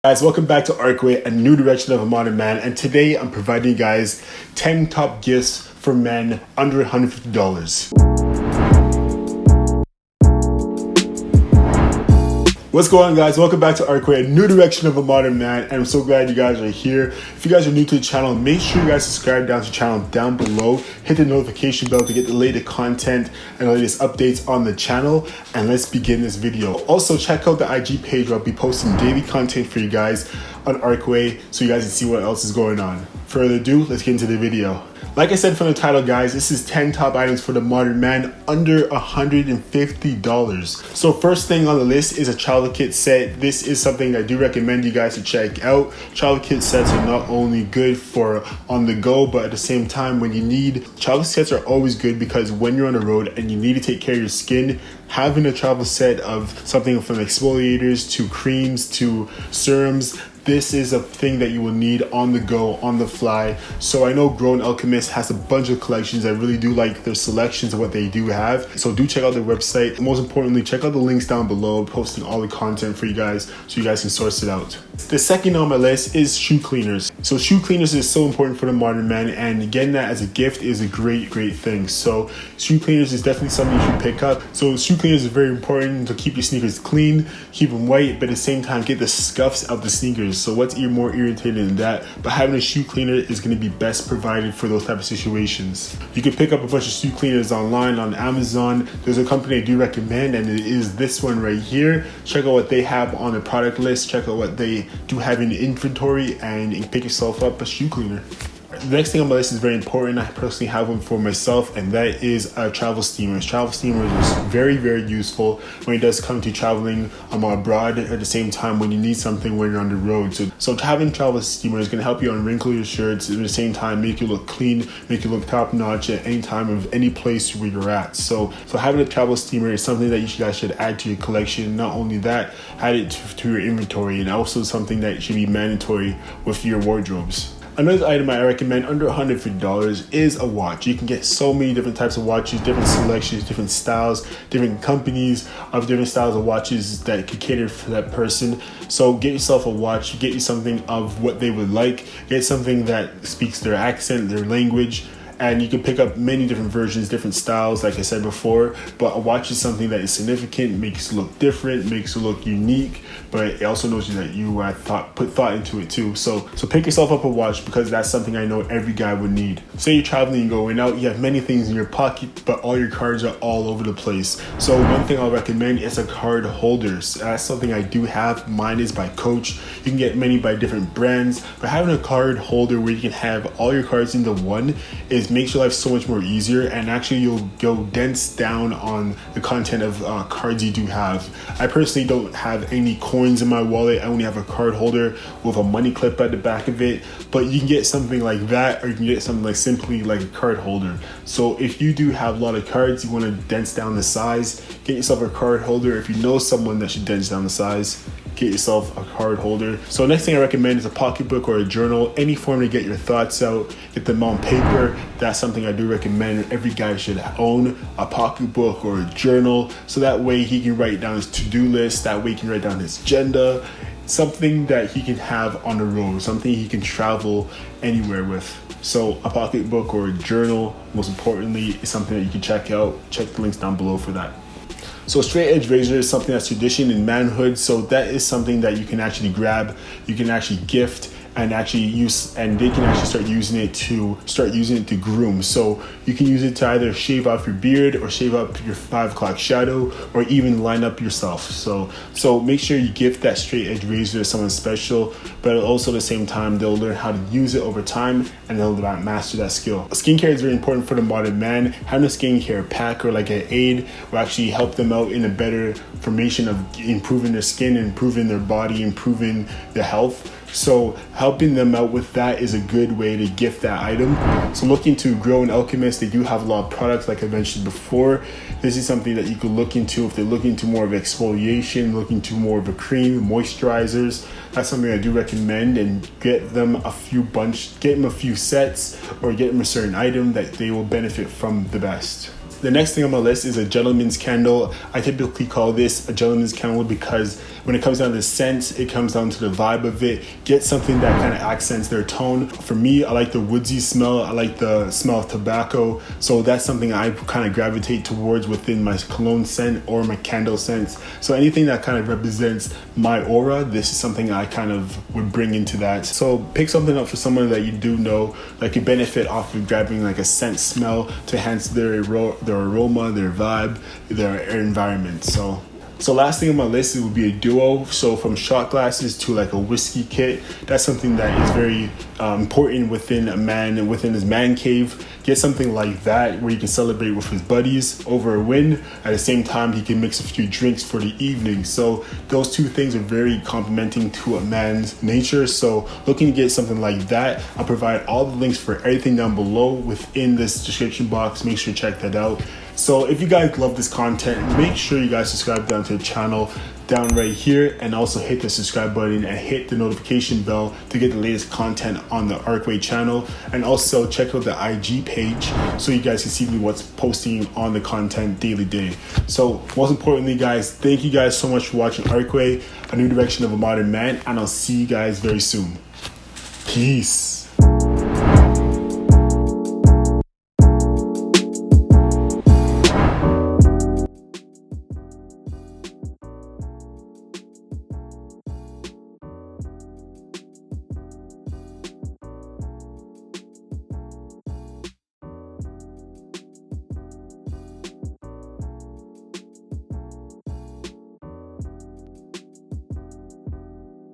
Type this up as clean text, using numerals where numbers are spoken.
Guys, welcome back to Arcway, a new direction of a modern man, and today I'm providing you guys 10 top gifts for men under $150. What's going on, guys? Welcome back to Arcway, a new direction of a modern man, and I'm so glad you guys are here. If you guys are new to the channel, make sure you guys subscribe down to the channel down below. Hit the notification bell to get the latest content and the latest updates on the channel, and let's begin this video. Also, check out the IG page where I'll be posting daily content for you guys on Arcway so you guys can see what else is going on. Further ado, let's get into the video. Like I said from the title, guys, this is 10 top items for the modern man under $150. So first thing on the list is a travel kit set. This is something I do recommend you guys to check out. Travel kit sets are not only good for on the go, but at the same time when you need, travel sets are always good because when you're on the road and you need to take care of your skin, having a travel set of something from exfoliators to creams to serums, this is a thing that you will need on the go, on the fly. So I know Grown Alchemist has a bunch of collections. I really do like their selections of what they do have. So do check out their website. Most importantly, check out the links down below, posting all the content for you guys so you guys can source it out. The second on my list is shoe cleaners. So shoe cleaners is so important for the modern man, and getting that as a gift is a great thing. So shoe cleaners is definitely something you should pick up. So shoe cleaners is very important to keep your sneakers clean, keep them white, but at the same time get the scuffs out the sneakers. So what's more irritating than that? But having a shoe cleaner is going to be best provided for those type of situations. You can pick up a bunch of shoe cleaners online on Amazon. There's a company I do recommend, and it is this one right here. Check out what they have on the product list. Check out what they do have in inventory, and you can pick yourself up a shoe cleaner. The next thing on my list is very important. I personally have one for myself, and that is travel steamers. Travel steamers is very useful when it does come to traveling abroad, at the same time when you need something when you're on the road. So having travel steamers is going to help you unwrinkle your shirts, at the same time make you look clean, make you look top notch at any time of any place where you're at. So having a travel steamer is something that you guys should add to your collection. Not only that, add it to your inventory, and also something that should be mandatory with your wardrobes. Another item I recommend under $150 is a watch. You can get so many different types of watches, different selections, different styles, different companies of different styles of watches that could cater for that person. So get yourself a watch, get you something of what they would like, get something that speaks their accent, their language. And you can pick up many different versions, different styles, like I said before. But a watch is something that is significant, makes you look different, makes you look unique, but it also knows that you put thought into it too. So pick yourself up a watch, because that's something I know every guy would need. Say you're traveling and going out, you have many things in your pocket, but all your cards are all over the place. So one thing I'll recommend is a card holder. So that's something I do have. Mine is by Coach. You can get many by different brands, but having a card holder where you can have all your cards into one makes your life so much more easier, and actually you'll go dense down on the content of cards you do have. I personally don't have any coins in my wallet. I only have a card holder with a money clip at the back of it, but you can get something like that, or you can get something like simply like a card holder. So if you do have a lot of cards, you want to dense down the size, get yourself a card holder. If you know someone that should dense down the size, get yourself a card holder. So next thing I recommend is a pocketbook or a journal, any form to get your thoughts out, get them on paper. That's something I do recommend. Every guy should own a pocketbook or a journal, so that way he can write down his to-do list, that way he can write down his agenda, something that he can have on the road, something he can travel anywhere with. So a pocketbook or a journal, most importantly, is something that you can check out. Check the links down below for that. So a straight edge razor is something that's tradition in manhood. So that is something that you can actually grab, you can actually gift, and actually use, and they can actually start using it to groom. So you can use it to either shave off your beard or shave up your 5 o'clock shadow, or even line up yourself. So make sure you gift that straight edge razor to someone special, but also at the same time they'll learn how to use it over time, and they'll master that skill. Skincare is very important for the modern man. Having a skincare pack or like an aid will actually help them out in a better formation of improving their skin, improving their body, improving their health. So helping them out with that is a good way to gift that item. So looking to Grown Alchemist, they do have a lot of products like I mentioned before. This is something that you could look into if they're looking to more of exfoliation, looking to more of a cream, moisturizers. That's something I do recommend, and get them a few sets, or get them a certain item that they will benefit from the best. The next thing on my list is a gentleman's candle. I typically call this a gentleman's candle because when it comes down to the scent, it comes down to the vibe of it. Get something that kind of accents their tone. For me, I like the woodsy smell. I like the smell of tobacco. So that's something I kind of gravitate towards within my cologne scent or my candle scents. So anything that kind of represents my aura, this is something I kind of would bring into that. So pick something up for someone that you do know that could benefit off of grabbing like a scent smell to enhance their aroma, their vibe, their environment. So last thing on my list would be a duo. So from shot glasses to like a whiskey kit, that's something that is very important within a man and within his man cave. Get something like that where you can celebrate with his buddies over a win. At the same time, he can mix a few drinks for the evening. So those two things are very complementing to a man's nature. So looking to get something like that, I'll provide all the links for everything down below within this description box. Make sure to check that out. So if you guys love this content, make sure you guys subscribe down to the channel down right here, and also hit the subscribe button and hit the notification bell to get the latest content on the Arkway channel. And also check out the IG page so you guys can see what's posting on the content daily. So most importantly, guys, thank you guys so much for watching Arkway, a new direction of a modern man, and I'll see you guys very soon. Peace.